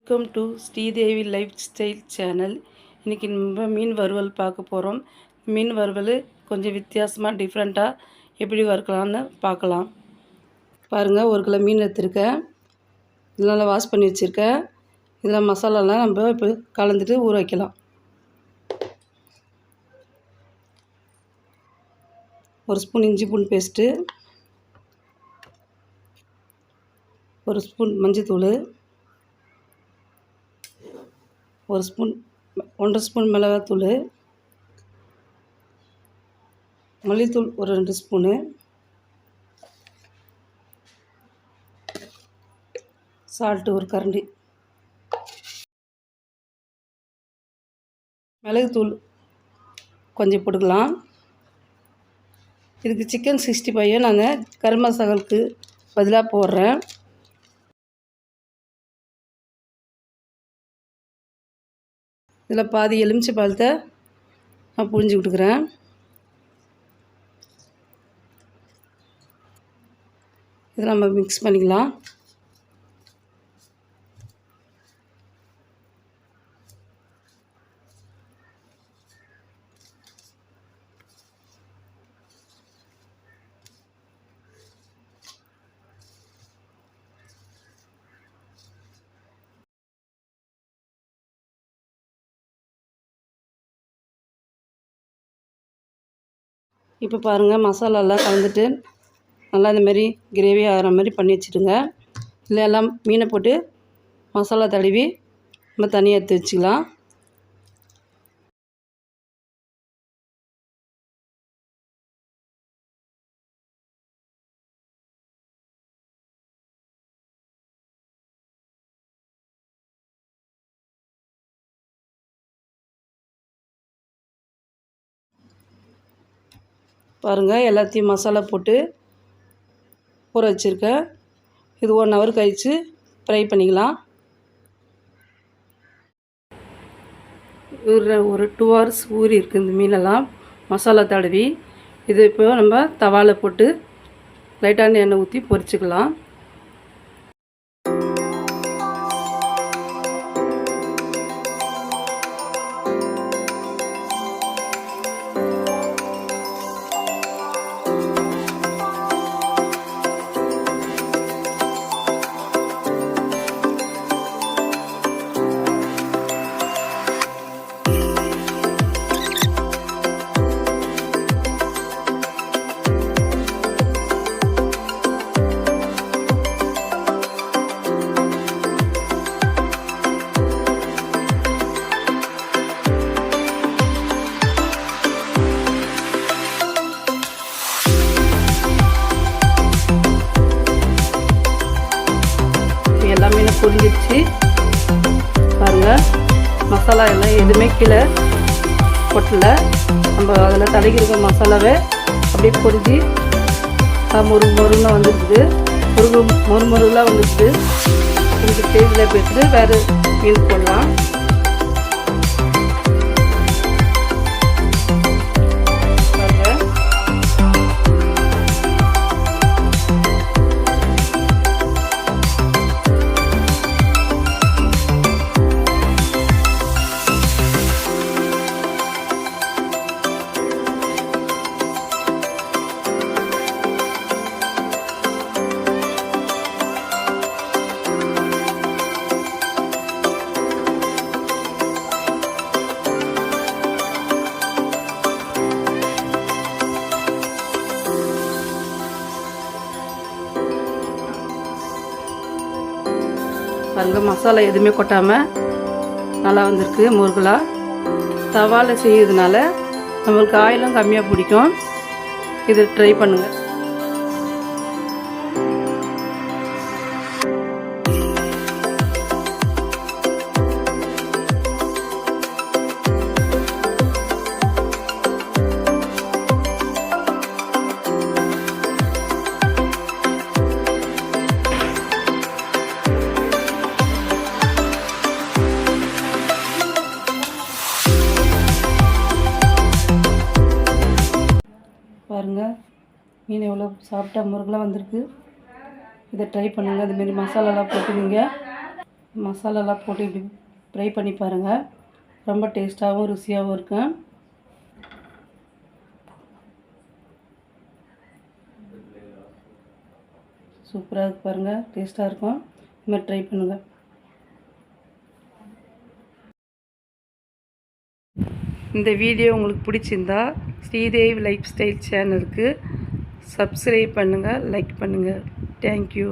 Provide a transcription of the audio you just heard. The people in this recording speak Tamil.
Welcome to Sridevi life style channel. இன்றைக்கி நம்ம மீன் வறுவல் பார்க்க போகிறோம். மீன் வறுவல் கொஞ்சம் வித்தியாசமாக டிஃப்ரெண்ட்டாக எப்படி வறுக்கலான்னு பார்க்கலாம். பாருங்கள், 1 கிலோ மீன் எடுத்துருக்கேன். இதெல்லாம் வாஷ் பண்ணி வச்சுருக்கேன். இதில் மசாலாலாம் நம்ம இப்போ கலந்துட்டு ஊற வைக்கலாம். ஒரு ஸ்பூன் இஞ்சி பூண்டு பேஸ்ட்டு, 1 ஸ்பூன் மஞ்சத்தூள், 1 ஸ்பூன் 1.5 ஸ்பூன் மிளகாத்தூள், மல்லித்தூள் ஒரு 2 ஸ்பூனு, சால்ட்டு ஒரு கரண்டி, மிளகுத்தூள் கொஞ்சம் போட்டுக்கலாம். இதுக்கு சிக்கன் 65 நாங்கள் கரம் மசாலாவுக்கு பதிலாக போடுறேன். இதில் பாதி எலுமிச்சை பழத்தை நான் புழிஞ்சு விட்டுக்கிறேன். இதை நம்ம மிக்ஸ் பண்ணிக்கலாம். இப்போ பாருங்கள், மசாலாலாம் கலந்துட்டு நல்லா இந்தமாரி கிரேவி ஆகிற மாதிரி பண்ணி வச்சுடுங்க. இல்லை எல்லாம் மீனை போட்டு மசாலா தடவி நம்ம தனியாக எடுத்து வச்சுக்கலாம். பாருங்கள், எல்லாத்தையும் மசாலா போட்டு ஊற வச்சுருக்கேன். இது 1 ஹவர் கழித்து ஃப்ரை பண்ணிக்கலாம். ஒரு 2 ஹவர்ஸ் ஊறி இருக்குது இந்த மீனெல்லாம் மசாலா தடவி. இது இப்போ நம்ம தவாவில் போட்டு லைட்டான எண்ணெய் ஊற்றி பொரிச்சுக்கலாம். எல்லாமே பொரிஞ்சிடுச்சு. பாருங்கள், மசாலா எல்லாம் எதுவுமே கீழே கொட்டலை. நம்ம அதில் தடகிருக்க மசாலாவை அப்படியே பொரிஞ்சு மொறுன்னு வந்துருக்குது. மொறுலாம் வந்துருக்குது. இந்த ஸ்டேஜில் போய்ட்டு வேறு மீன் போடலாம். பாருங்கள், மசாலா எதுவுமே கொட்டாமல் நல்லா வந்திருக்கு. முருகலாக தவாவில் செய்யறதுனால நம்மளுக்கு ஆயிலும் கம்மியாக பிடிக்கும். இது ட்ரை பண்ணுங்கள். பாருங்கள், மீன் எவ்வளோ சாப்பிட்டா முருகலாக வந்திருக்கு. இதை ட்ரை பண்ணுங்கள். அதுமாரி மசாலாலாம் போட்டு நீங்கள் மசாலாலாம் போட்டு இப்படி ஃப்ரை பண்ணி பாருங்கள். ரொம்ப டேஸ்ட்டாகவும் ருசியாகவும் இருக்கும். சூப்பராக இருக்கு பாருங்கள், டேஸ்ட்டாக இருக்கும். இது மாதிரி ட்ரை பண்ணுங்கள். இந்த வீடியோ உங்களுக்கு பிடிச்சிருந்தா ஸ்ரீதேவி லைஃப் ஸ்டைல் சேனலுக்கு சப்ஸ்கிரைப் பண்ணுங்கள், லைக் பண்ணுங்கள். தேங்க்யூ.